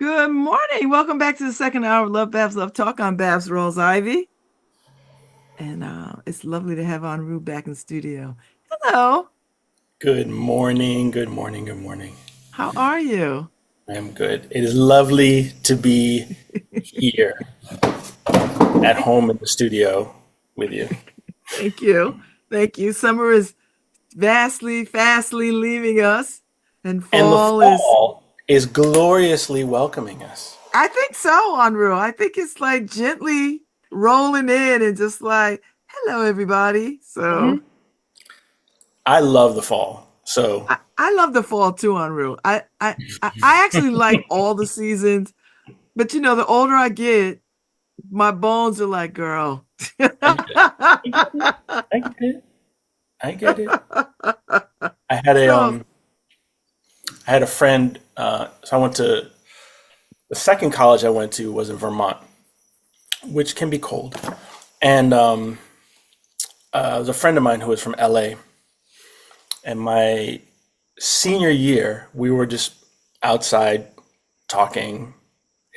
Good morning. Welcome back to the second hour of Lovebabz Lovetalk. I'm Babs Rolls Ivy. And it's lovely to have Enroue back in studio. Hello. Good morning, good morning, good morning. How are you? I'm good. It is lovely to be here at home in the studio with you. Thank you. Thank you. Summer is fastly leaving us. And And the fall is, fall is gloriously welcoming us. I think so, Enroue. I think it's like gently rolling in and just like, hello, everybody. So Mhm. I love the fall. So, I love the fall too, Enroue. I actually like all the seasons. But the older I get, my bones are like, girl. I get it. I get it. I get it. I get it. I had a So, um I had a friend so I went to the second college I went to was in Vermont, which can be cold. And there was a friend of mine who was from LA, and my senior year, we were just outside talking.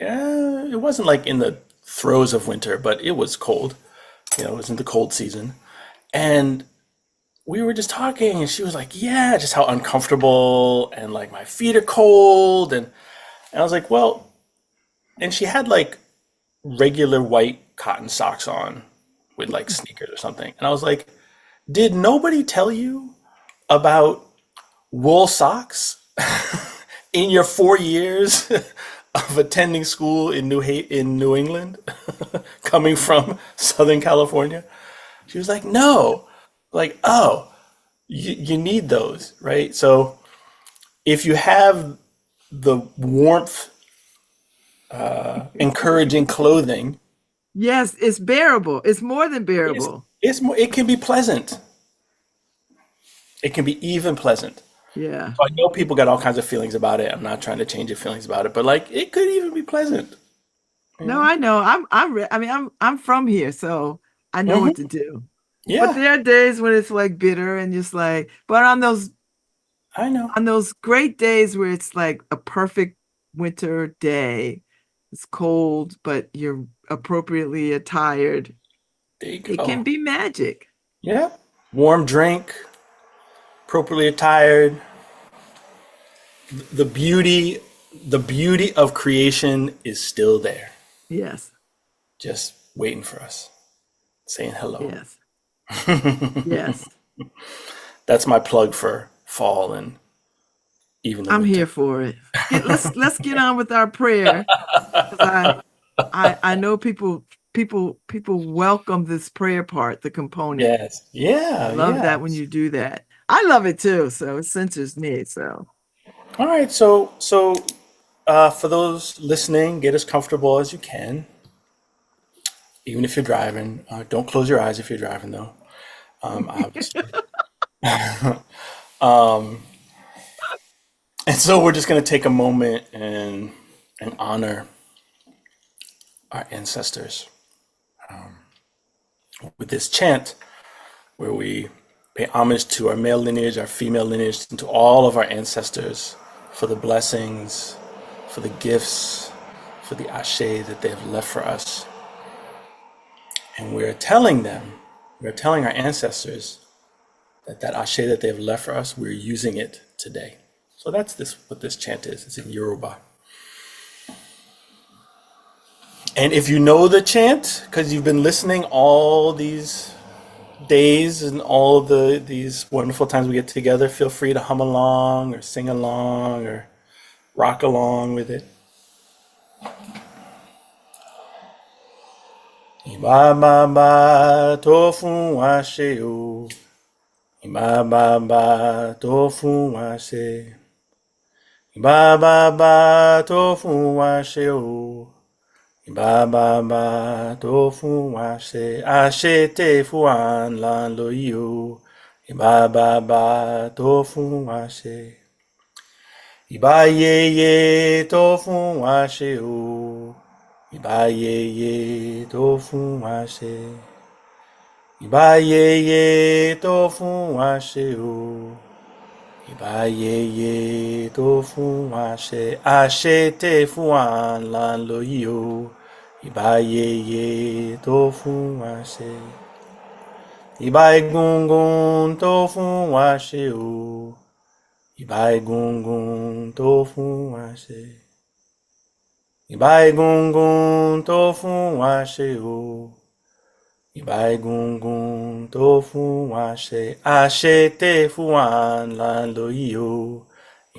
Yeah, it wasn't like in the throes of winter, but it was cold. It was in the cold season. And we were just talking, and she was like, yeah, just how uncomfortable, and like my feet are cold. And I was like, well, and she had like regular white cotton socks on with like sneakers or something. And I was like, did nobody tell you about wool socks in your 4 years of attending school in New England, coming from Southern California? She was like, no. Like, oh, you need those, right? So if you have the warmth, encouraging clothing, yes, it's bearable. It's more than it's bearable. it can be pleasant. It can be even pleasant. Yeah. So I know people got all kinds of feelings about it. I'm not trying to change your feelings about it, but like it could even be pleasant. You No, know? I know. I mean, I'm from here, so I know what to Hmm. do. But Yeah, there are days when it's like bitter and just like, but I know. on those great days where it's like a perfect winter day, it's cold, but you're appropriately attired. There you It can go. be magic. Yeah. Warm drink, appropriately attired. The beauty, the beauty of creation is still there, Yes. just waiting for us, saying hello. Yes. Yes. That's my plug for fall and even the I'm winter. here for it. Let's get on with our prayer because I know people welcome this prayer part, the component. Yes. Yeah. Love Yeah. that when you do that. I love it too, so it centers me. So All right. For those listening, get as comfortable as you can, even if you're driving. Don't close your eyes if you're driving, though. Obviously. And so we're just going to take a moment and honor our ancestors with this chant where we pay homage to our male lineage, our female lineage, and to all of our ancestors for the blessings, for the gifts, for the ashe that they have left for us. And we're telling our ancestors that ashe that they have left for us, we're using it today. So that's what this chant is. It's in Yoruba. And if you know the chant, because you've been listening all these days and all of these wonderful times we get together, feel free to hum along or sing along or rock along with it. Iba ba ba to fun wa she o. Iba ba ba to fun wa she. Iba ba ba to fun wa she o. Iba ba ba to fun wa she. Ashe te fuan lan lo yo. Iba ba ba to fun wa she. Ìbà yeye tó fún wa ṣe o. Ìbà yeye tó fún wa ṣe. Ìbà yeye tó fún wa ṣe o. Ìbá yeye tó fún wa ṣe, àṣetè fún wa là ń lò yìí o. Ìbá yeye tó fún wa ṣe. Ìbá egungun tó fún wa ṣe o. Ìbá egungun tó fún wa ṣe. Ìbá egungun tó fún wa ṣe o. Ìbá egungun tó fún wa ṣe. Àṣetè fún wa là ń lò yìí o.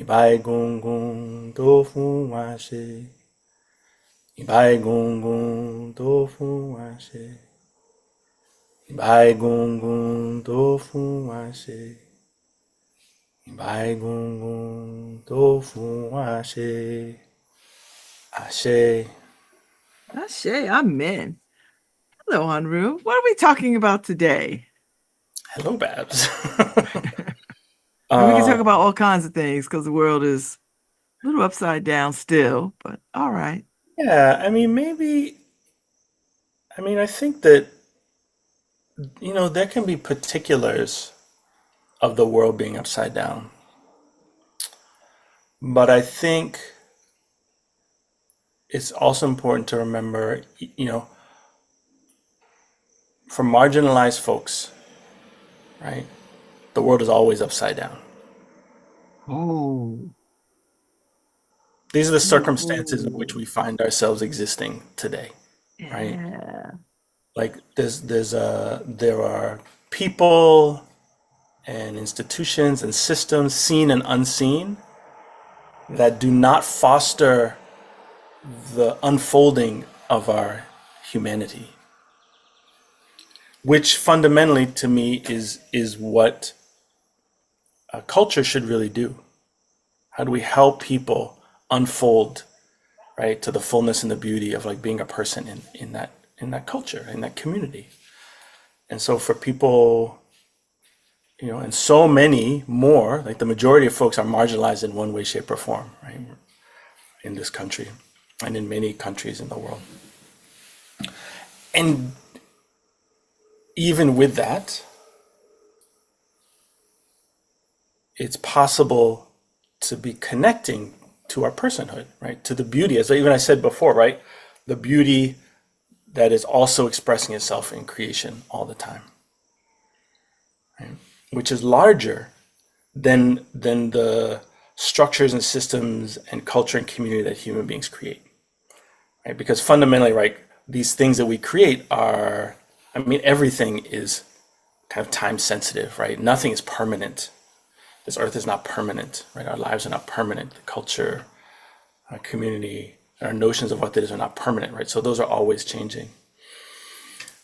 Ìbá egungun tó fún wa ṣe. Ìbá egungun tó fún wa ṣe. Ìbá egungun tó fún wa ṣe. Ìbá egungun tó fún wa ṣe. Ashe. Ashe, amen. Hello, Enroue. What are we talking about today? Hello, Babs. And we can talk about all kinds of things because the world is a little upside down still, but all right. Yeah, I mean, I think that, there can be particulars of the world being upside down. But I think it's also important to remember, for marginalized folks, right, the world is always upside down. Oh. These are the circumstances in which we find ourselves existing today, right? Yeah. Like there are people and institutions and systems, seen and unseen, that do not foster the unfolding of our humanity, which fundamentally to me is what a culture should really do. How do we help people unfold, right, to the fullness and the beauty of like being a person in that culture, in that community? And so for people, and so many more, like the majority of folks are marginalized in one way, shape, or form, right, in this country and in many countries in the world. And even with that, it's possible to be connecting to our personhood, right? To the beauty, as even I said before, right? The beauty that is also expressing itself in creation all the time, right? Which is larger than the structures and systems and culture and community that human beings create, right? Because fundamentally, right, these things that we create are, everything is kind of time sensitive, right? Nothing is permanent. This earth is not permanent, right? Our lives are not permanent. The culture, our community, our notions of what that is are not permanent, right? So those are always changing.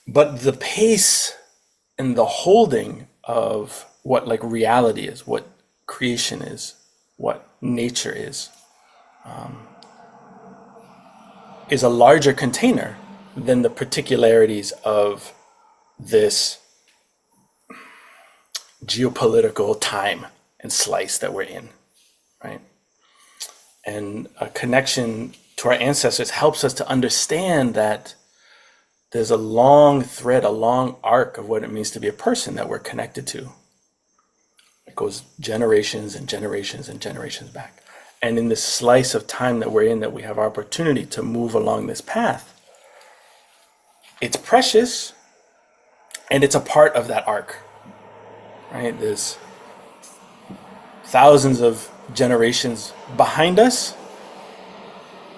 But the pace and the holding of what like reality is, what creation is, what nature is a larger container than the particularities of this geopolitical time and slice that we're in, right? And a connection to our ancestors helps us to understand that there's a long thread, a long arc of what it means to be a person that we're connected to. It goes generations and generations and generations back. And in this slice of time that we're in, that we have opportunity to move along this path, it's precious and it's a part of that arc, right? There's thousands of generations behind us,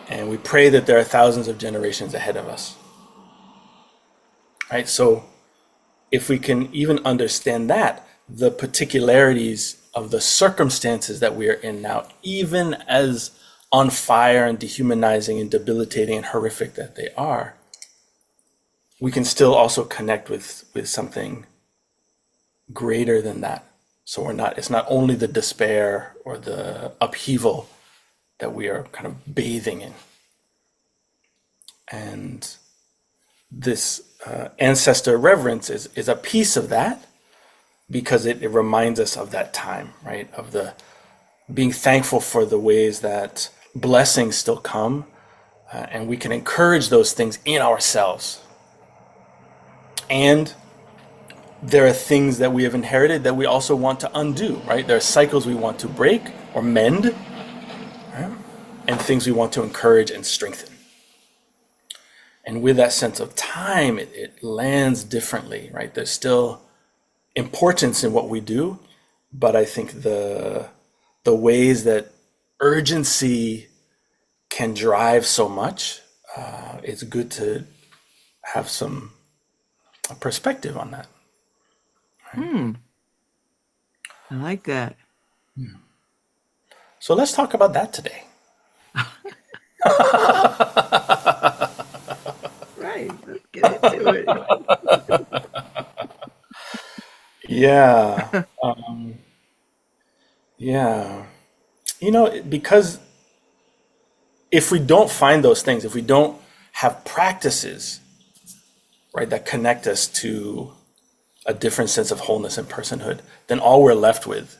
and we pray that there are thousands of generations ahead of us, right? So if we can even understand that, the particularities of the circumstances that we are in now, even as on fire and dehumanizing and debilitating and horrific that they are, we can still also connect with something greater than that. So it's not only the despair or the upheaval that we are kind of bathing in. And this ancestor reverence is a piece of that, because it reminds us of that time, right? Of the being thankful for the ways that blessings still come, and we can encourage those things in ourselves. And there are things that we have inherited that we also want to undo, right? There are cycles we want to break or mend, right? And things we want to encourage and strengthen. And with that sense of time, it lands differently, right? There's still importance in what we do, but I think the ways that urgency can drive so much, it's good to have some perspective on that. Hmm. I like that. So let's talk about that today. Right. Let's get into it. Yeah, yeah. Because if we don't find those things, if we don't have practices, right, that connect us to a different sense of wholeness and personhood, then all we're left with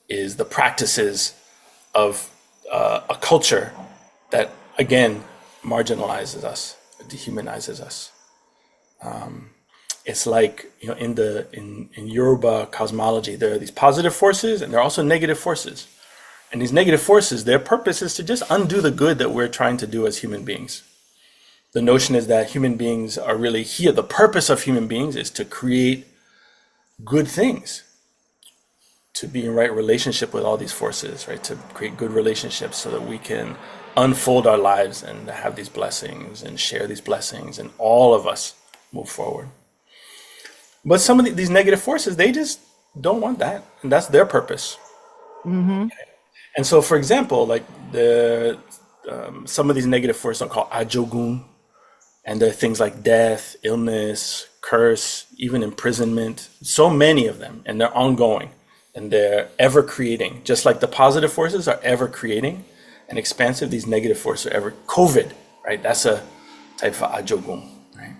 is the practices of a culture that, again, marginalizes us, dehumanizes us. It's like, in Yoruba cosmology, there are these positive forces and there are also negative forces. And these negative forces, their purpose is to just undo the good that we're trying to do as human beings. The notion is that human beings are really here. The purpose of human beings is to create good things, to be in right relationship with all these forces, right? To create good relationships so that we can unfold our lives and have these blessings and share these blessings and all of us move forward. But some of these negative forces, they just don't want that. And that's their purpose. Mm-hmm. And so, for example, like some of these negative forces are called ajogun, and there are things like death, illness, curse, even imprisonment. So many of them, and they're ongoing, and they're ever creating. Just like the positive forces are ever creating and expansive, these negative forces are ever. COVID, right? That's a type of ajogun, right?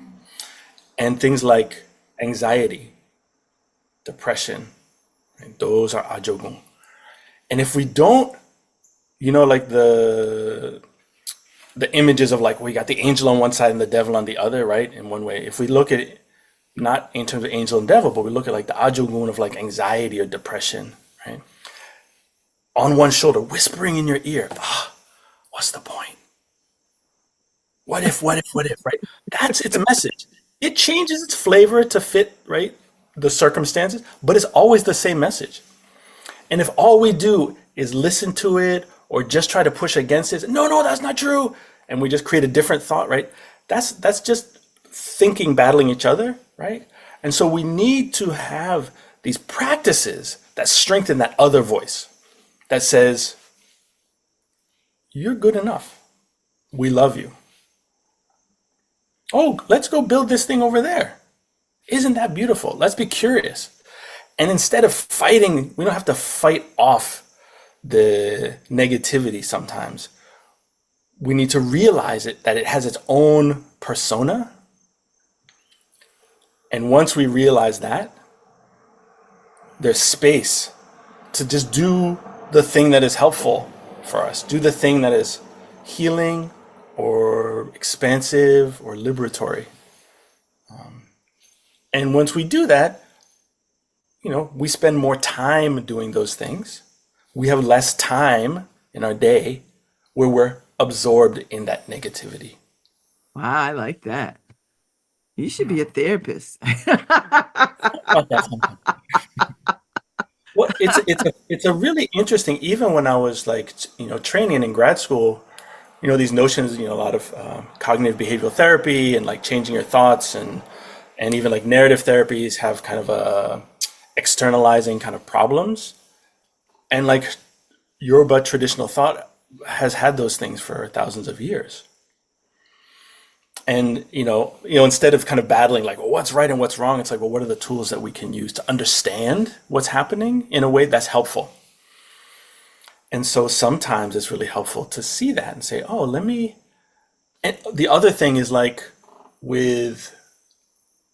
And things like anxiety, depression, right? Those are ajogun. And if we don't, like the images of, like, we got the angel on one side and the devil on the other, right? In one way, if we look at it not in terms of angel and devil, but we look at like the ajogun of like anxiety or depression, right? On one shoulder, whispering in your ear, what's the point? What if, right? That's its message. It changes its flavor to fit, right, the circumstances, but it's always the same message. And if all we do is listen to it or just try to push against it, no, that's not true, and we just create a different thought, right? That's just thinking battling each other, right? And so we need to have these practices that strengthen that other voice that says, you're good enough. We love you. Oh, let's go build this thing over there. Isn't that beautiful? Let's be curious. And instead of fighting, we don't have to fight off the negativity sometimes. We need to realize that it has its own persona. And once we realize that, there's space to just do the thing that is helpful for us, do the thing that is healing or expansive or liberatory. And once we do that, we spend more time doing those things. We have less time in our day where we're absorbed in that negativity. Wow, I like that. You should be a therapist. About that sometime. Well, it's a really interesting. Even when I was like training in grad school, these notions, a lot of cognitive behavioral therapy and like changing your thoughts and even like narrative therapies have kind of a externalizing kind of problems, and like Yoruba traditional thought has had those things for thousands of years. And instead of kind of battling like, well, what's right and what's wrong, it's like, well, what are the tools that we can use to understand what's happening in a way that's helpful? And so sometimes it's really helpful to see that and say, oh, let me. And the other thing is like with,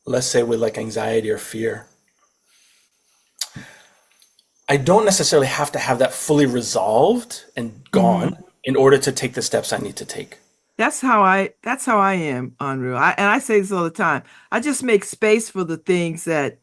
let's say, with like anxiety or fear, I don't necessarily have to have that fully resolved and Mhm. gone in order to take the steps I need to take. That's how I am, Enroue. And I say this all the time. I just make space for the things that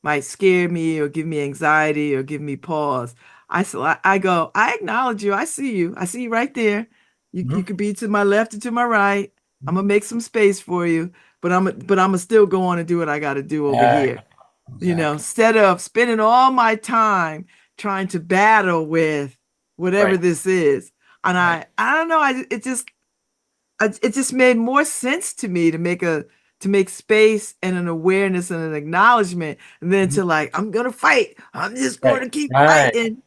might scare me or give me anxiety or give me pause. I go, I acknowledge you. I see you. I see you right there. You Mhm. could be to my left or to my right. I'm gonna make some space for you, but I'm gonna still go on and do what I got to do over here. Exactly. Exactly. Instead of spending all my time trying to battle with whatever Right. this is. And Right. I don't know, it just made more sense to me to make space and an awareness and an acknowledgement than Mhm. to like, I'm gonna fight. I'm just going Right. to keep Right. fighting.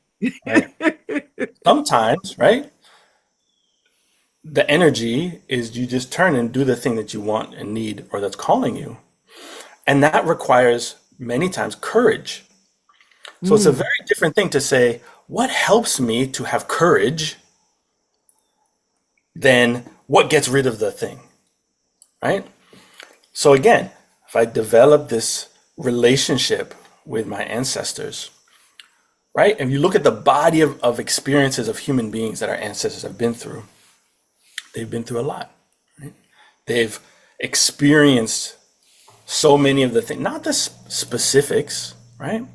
Right. Sometimes, right? The energy is you just turn and do the thing that you want and need or that's calling you. And that requires many times courage. So it's a Mm, very different thing to say, what helps me to have courage than what gets rid of the thing, right? So again, if I develop this relationship with my ancestors, right? And you look at the body of experiences of human beings that our ancestors have been through, they've been through a lot. They've experienced so many of the things, not the specifics, right,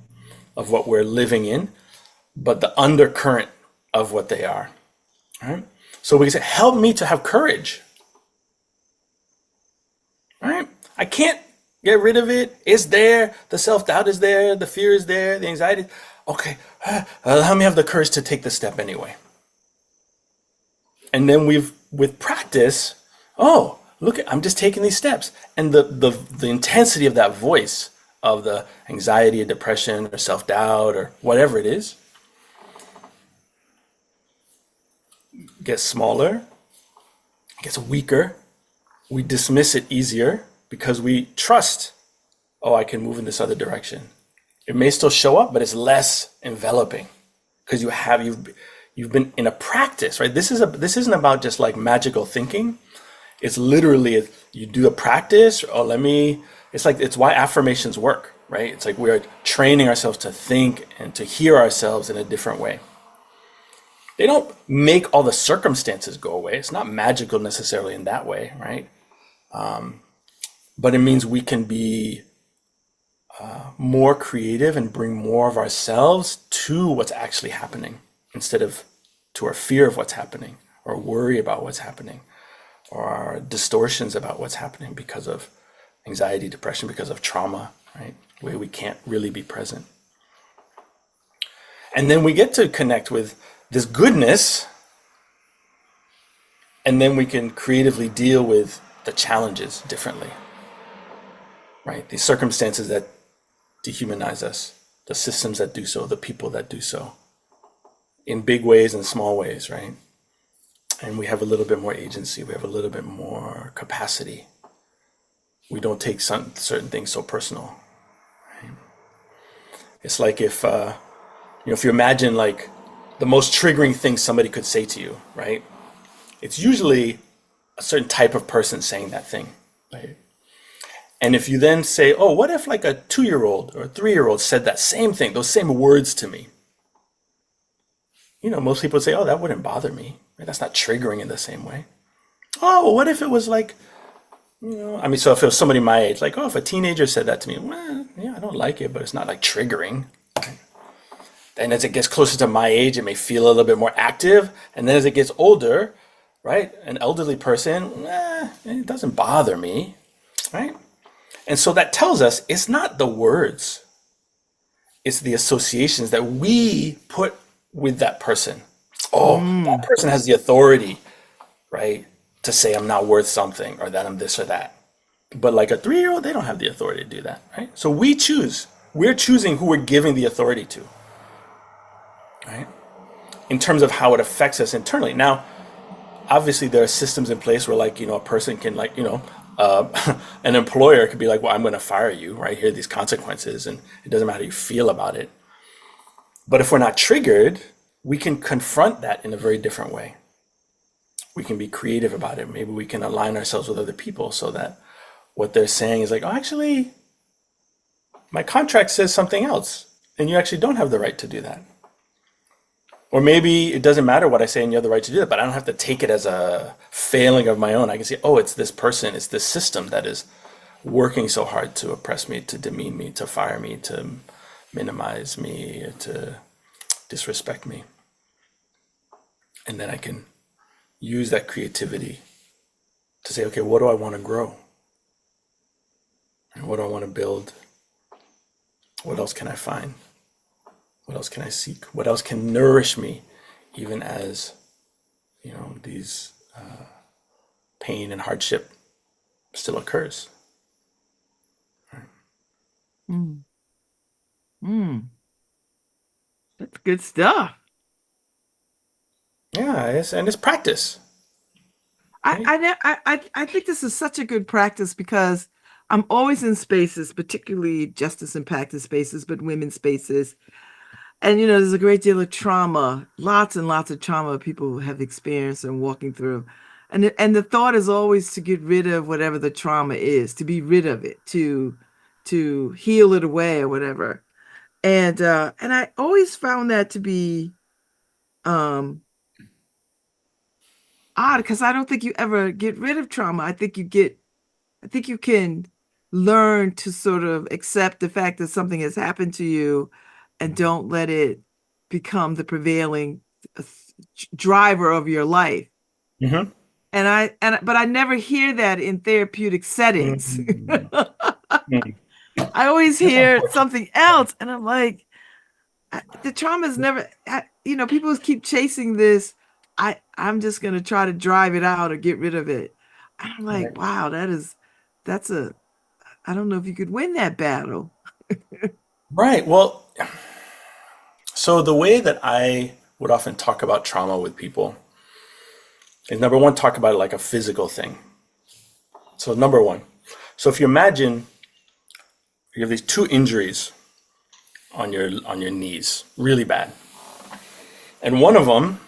of what we're living in, but the undercurrent of what they are, right? So we say, help me to have courage, right? I can't get rid of it. It's there. The self-doubt is there. The fear is there. The anxiety. Okay, allow me have the courage to take the step anyway. And then with practice, oh, look, I'm just taking these steps. And the intensity of that voice of the anxiety or depression or self-doubt or whatever it is gets smaller, gets weaker. We dismiss it easier because we trust, oh, I can move in this other direction. It may still show up, but it's less enveloping because you've been in a practice, right? This isn't about just like magical thinking. It's literally you do a practice. Oh, it's why affirmations work, right? It's like we're training ourselves to think and to hear ourselves in a different way. They don't make all the circumstances go away. It's not magical necessarily in that way, right? But it means we can be more creative and bring more of ourselves to what's actually happening instead of to our fear of what's happening or worry about what's happening or our distortions about what's happening because of anxiety, depression, because of trauma, right? Where we can't really be present. And then we get to connect with this goodness, and then we can creatively deal with the challenges differently, right? These circumstances that dehumanize us, the systems that do so, the people that do so, in big ways and small ways, right? And we have a little bit more agency, we have a little bit more capacity. We don't take certain things so personal. It's like if you imagine like the most triggering thing somebody could say to you, right? It's usually a certain type of person saying that thing, right? And if you then say, oh, what if like a 2-year-old or a 3-year-old said that same thing, those same words to me? Most people would say, oh, that wouldn't bother me. Right? That's not triggering in the same way. Oh, well, what if it was like, so if it was somebody my age, like, oh, if a teenager said that to me, well, yeah, I don't like it, but it's not like triggering. And as it gets closer to my age, it may feel a little bit more active. And then as it gets older, right, an elderly person, it doesn't bother me, right? And so that tells us it's not the words, it's the associations that we put with that person. Oh, that mm. person has the authority, right, to say I'm not worth something or that I'm this or that. But like a 3-year-old, they don't have the authority to do that, right? So we choose. We're choosing who we're giving the authority to, right? In terms of how it affects us internally. Now, obviously there are systems in place where like a person can like an employer could be like, well, I'm going to fire you, right? Here are these consequences, and it doesn't matter how you feel about it. But if we're not triggered, we can confront that in a very different way. We can be creative about it. Maybe we can align ourselves with other people so that what they're saying is like, oh, actually my contract says something else and you actually don't have the right to do that. Or maybe it doesn't matter what I say and you have the right to do that, but I don't have to take it as a failing of my own. I can say, oh, it's this person, it's this system that is working so hard to oppress me, to demean me, to fire me, to minimize me, to disrespect me. And then I can use that creativity to say, okay, what do I want to grow? And what do I want to build? What else can I find? What else can I seek? What else can nourish me, even as, these pain and hardship still occurs? Mm. Mm. That's good stuff. Yeah, and it's practice, right? I think this is such a good practice because I'm always in spaces, particularly justice impacted spaces, but women's spaces. And there's a great deal of trauma, lots and lots of trauma people have experienced and walking through. And the thought is always to get rid of whatever the trauma is, to be rid of it, to heal it away or whatever. And I always found that to be um odd because I don't think you ever get rid of trauma. I think you can learn to sort of accept the fact that something has happened to you and don't let it become the prevailing uh, driver of your life. Mm-hmm. But I never hear that in therapeutic settings. Mm-hmm. I always That's hear unfortunate. something else, and I'm like, the trauma is never. People keep chasing this. I'm just gonna try to drive it out or get rid of it. I'm like, Right. wow, that's a. I don't know if you could win that battle. Right. Well, so the way that I would often talk about trauma with people is number one, talk about it like a physical thing. So number one, so if you imagine you have these two injuries on your knees, really bad, and one of them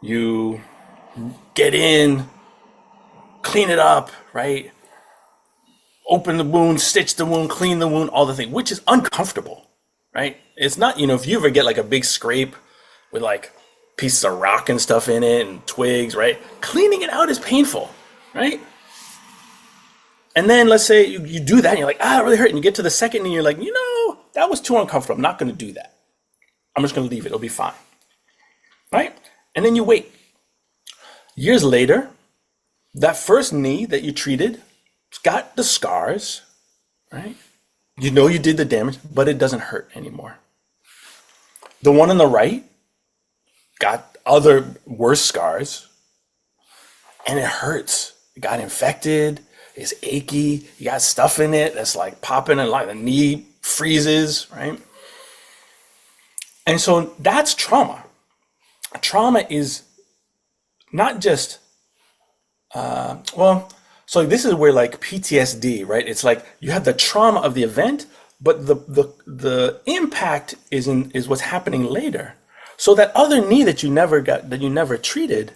you get in, clean it up, right? Open the wound, stitch the wound, clean the wound, all the thing, which is uncomfortable, right? It's not, if you ever get like a big scrape with like pieces of rock and stuff in it and twigs, right? Cleaning it out is painful, right? And then let's say you do that and you're like, it really hurt. And you get to the second and you're like, that was too uncomfortable. I'm not going to do that. I'm just going to leave it. It'll be fine, right? And then you wait. Years later, that first knee that you treated, it's got the scars, right? You know you did the damage, but it doesn't hurt anymore. The one on the right got other worse scars, and it hurts. It got infected, it's achy, you got stuff in it that's like popping and like the knee freezes, right? And so that's trauma. Trauma is not just, so this is where like PTSD, right? It's like you have the trauma of the event, but the impact is what's happening later. So that other knee that you never treated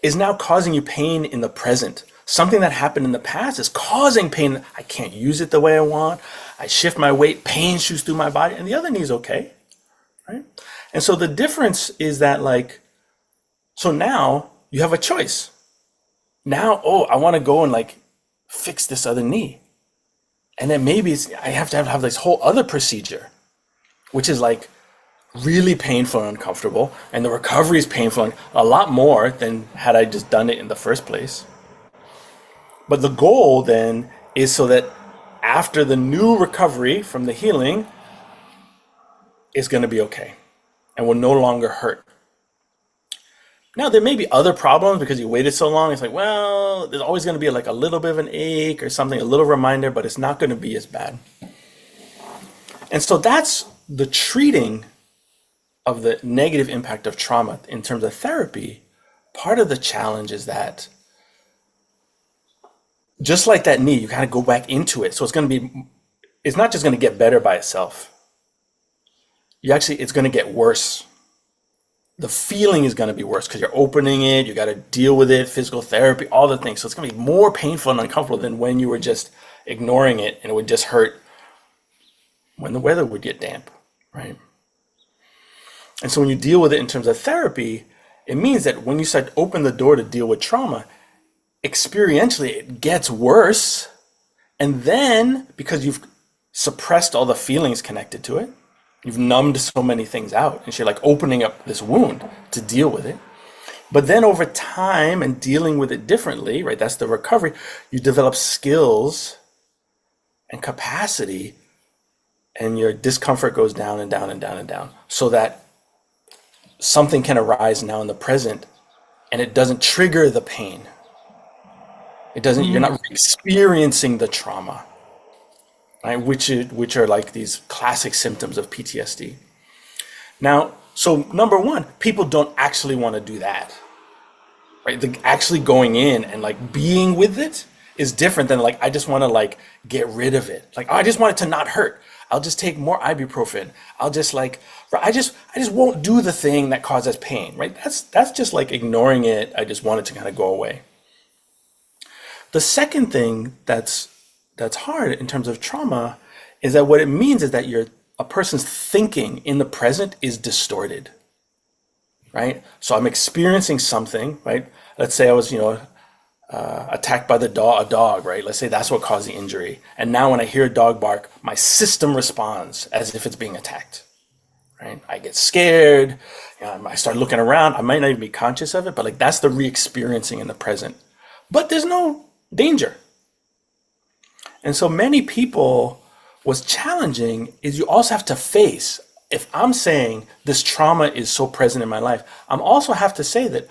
is now causing you pain in the present. Something that happened in the past is causing pain. I can't use it the way I want. I shift my weight, pain shoots through my body, and the other knee is okay, right? And so the difference is that so now you have a choice. Now, I want to go and like fix this other knee. And then maybe I have to have this whole other procedure, which is like really painful and uncomfortable. And the recovery is painful and a lot more than had I just done it in the first place. But the goal then is so that after the new recovery from the healing is going to be okay and will no longer hurt. Now, there may be other problems because you waited so long. It's like, well, there's always going to be like a little bit of an ache or something, a little reminder, but it's not going to be as bad. And so that's the treating of the negative impact of trauma in terms of therapy. Part of the challenge is that just like that knee, you kind of go back into it. So it's not just going to get better by itself. It's going to get worse. The feeling is going to be worse because you're opening it, you got to deal with it, physical therapy, all the things. So it's going to be more painful and uncomfortable than when you were just ignoring it and it would just hurt when the weather would get damp, right? And so when you deal with it in terms of therapy, it means that when you start to open the door to deal with trauma, experientially it gets worse. And then because you've suppressed all the feelings connected to it, you've numbed so many things out, and so you're like opening up this wound to deal with it. But then over time and dealing with it differently, right? That's the recovery. You develop skills and capacity, and your discomfort goes down and down and down and down, so that something can arise now in the present and it doesn't trigger the pain. It doesn't, you're Mm-hmm. not experiencing the trauma, right? Which are like these classic symptoms of PTSD. Now, so number one, people don't actually want to do that, right? Actually going in and like being with it is different than like, I just want to like get rid of it. Like, oh, I just want it to not hurt. I'll just take more ibuprofen. I'll just like, I just won't do the thing that causes pain, right? That's just like ignoring it. I just want it to kind of go away. The second thing that's hard in terms of trauma is that what it means is that a person's thinking in the present is distorted, right? So I'm experiencing something, right? Let's say I was, attacked by a dog, right? Let's say that's what caused the injury. And now when I hear a dog bark, my system responds as if it's being attacked, right? I get scared, I start looking around. I might not even be conscious of it, but like that's the re-experiencing in the present. But there's no danger. And so many people, what's challenging is you also have to face, if I'm saying this trauma is so present in my life, I'm also have to say that,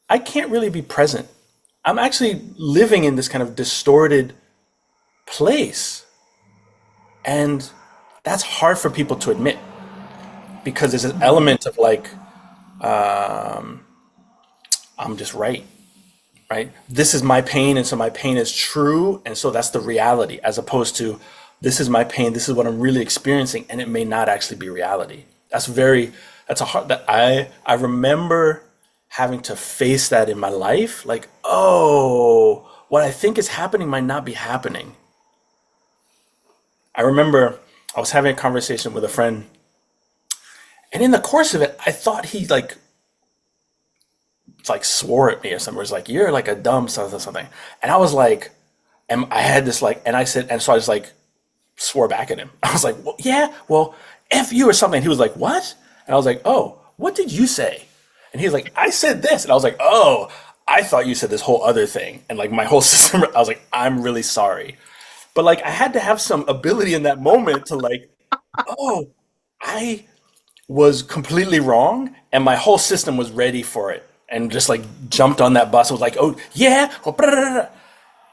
I can't really be present. I'm actually living in this kind of distorted place. And that's hard for people to admit because there's an element of like, I'm just right? This is my pain, and so my pain is true, and so that's the reality, as opposed to this is my pain, this is what I'm really experiencing, and it may not actually be reality. That's a hard that I remember having to face that in my life, like, oh, what I think is happening might not be happening. I remember I was having a conversation with a friend, and in the course of it, I thought he like swore at me or something. It was like, you're like a dumb something. And I was like, and I had this like, and I said, and so I just like swore back at him. I was like, well, yeah, well, F you or something. He was like, what? And I was like, oh, what did you say? And he was like, I said this. And I was like, oh, I thought you said this whole other thing. And like my whole system, I was like, I'm really sorry. But like I had to have some ability in that moment to like, oh, I was completely wrong, and my whole system was ready for it, and just like jumped on that bus. I was like, oh yeah,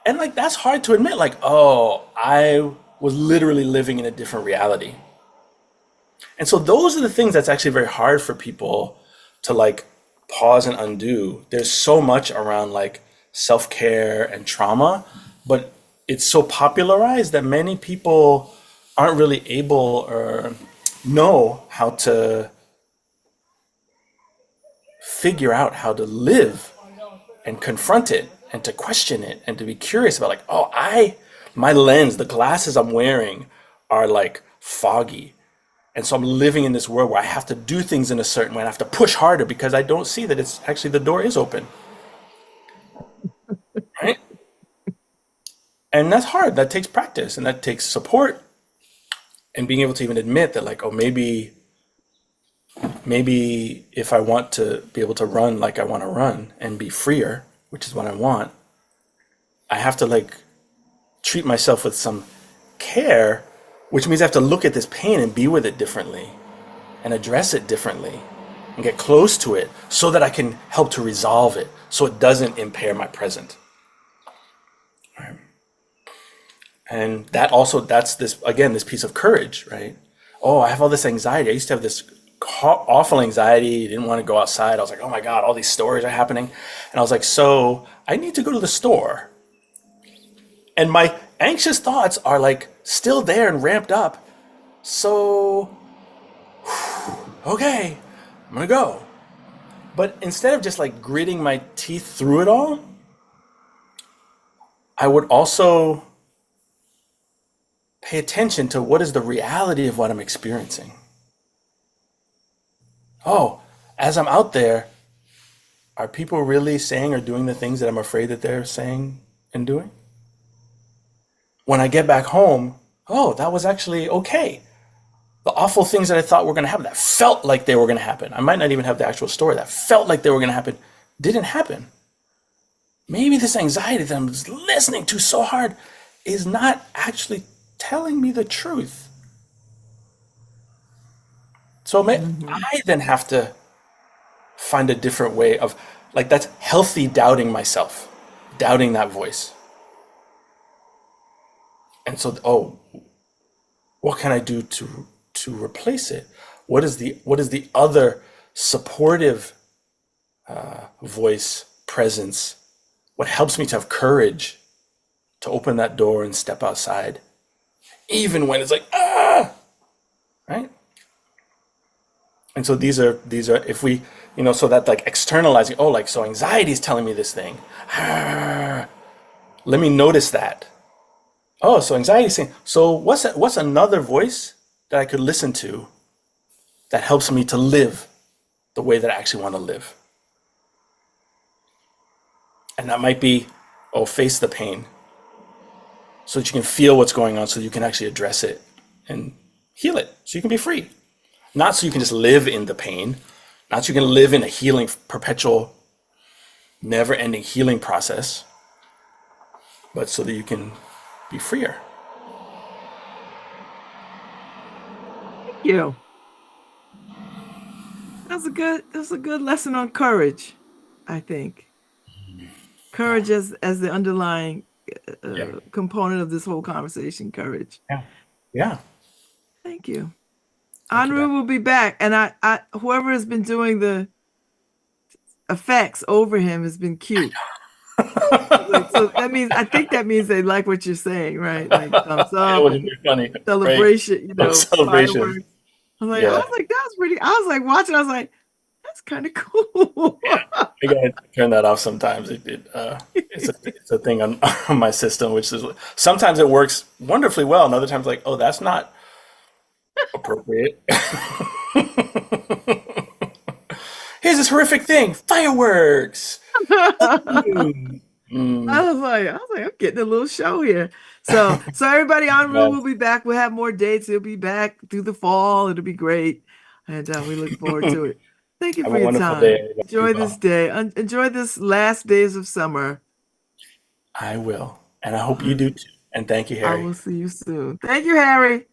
and like that's hard to admit. Like, oh, I was literally living in a different reality, and so those are the things that's actually very hard for people to like pause and undo. There's so much around like self care and trauma, but it's so popularized that many people aren't really able or know how to figure out how to live and confront it and to question it and to be curious about like, oh, my lens, the glasses I'm wearing are like foggy. And so I'm living in this world where I have to do things in a certain way and I have to push harder because I don't see that it's actually the door is open. Right? And that's hard. That takes practice and that takes support and being able to even admit that like, oh, maybe if I want to be able to run like I want to run and be freer, which is what I want, I have to like treat myself with some care, which means I have to look at this pain and be with it differently and address it differently and get close to it so that I can help to resolve it so it doesn't impair my present. Right? And that's this, again, this piece of courage, right? Oh, I have all this anxiety. I used to have this awful anxiety, didn't want to go outside. I was like, oh my God, all these stories are happening. And I was like, so I need to go to the store. And my anxious thoughts are like still there and ramped up. So, okay, I'm gonna go. But instead of just like gritting my teeth through it all, I would also pay attention to what is the reality of what I'm experiencing. Oh, as I'm out there, are people really saying or doing the things that I'm afraid that they're saying and doing? When I get back home, oh, that was actually okay. The awful things that I thought were going to happen, that felt like they were going to happen. I might not even have the actual story that felt like they were going to happen, didn't happen. Maybe this anxiety that I'm listening to so hard is not actually telling me the truth. So Hmm. I then have to find a different way of, like, that's healthy doubting myself, doubting that voice. And so, oh, what can I do to replace it? What is the other supportive voice presence? What helps me to have courage to open that door and step outside, even when it's like right? And so these are if we so that, like, externalizing, oh, like, so anxiety is telling me this thing. Let me notice that. Oh, so anxiety is saying, so what's another voice that I could listen to that helps me to live the way that I actually want to live? And that might be, oh, face the pain so that you can feel what's going on, so you can actually address it and heal it so you can be free. Not so you can just live in the pain, not so you can live in a healing, perpetual, never ending healing process, but so that you can be freer. Thank you. That's a good lesson on courage, I think. Yeah. Courage as the underlying Yeah. component of this whole conversation, courage. Yeah. Yeah. Thank you. Thank you, Enroue Ben. will be back, and I whoever has been doing the effects over him has been cute. Like, so that means, I think that means they like what you're saying, right? Like thumbs It up, would be funny, right? celebration, Celebration. fireworks. I Yeah. was like, that was pretty. I was like watching. I was like, that's kind of cool. I gotta turn that off sometimes. It's a thing on, on my system, which is sometimes it works wonderfully well, and other times, like, oh, that's not appropriate. Here's this horrific thing, fireworks. Mm. I was like, I'm getting a little show here. So everybody, Enroue Yes. will be back. We'll have more dates. He'll be back through the fall. It'll be great, and we look forward to it. Thank you Have for a your wonderful day, time. everybody. Be Enjoy this well. day. Enjoy this last days of summer. I will, and I hope you do too. And thank you, I Harry. will see you soon. Thank you, Harry.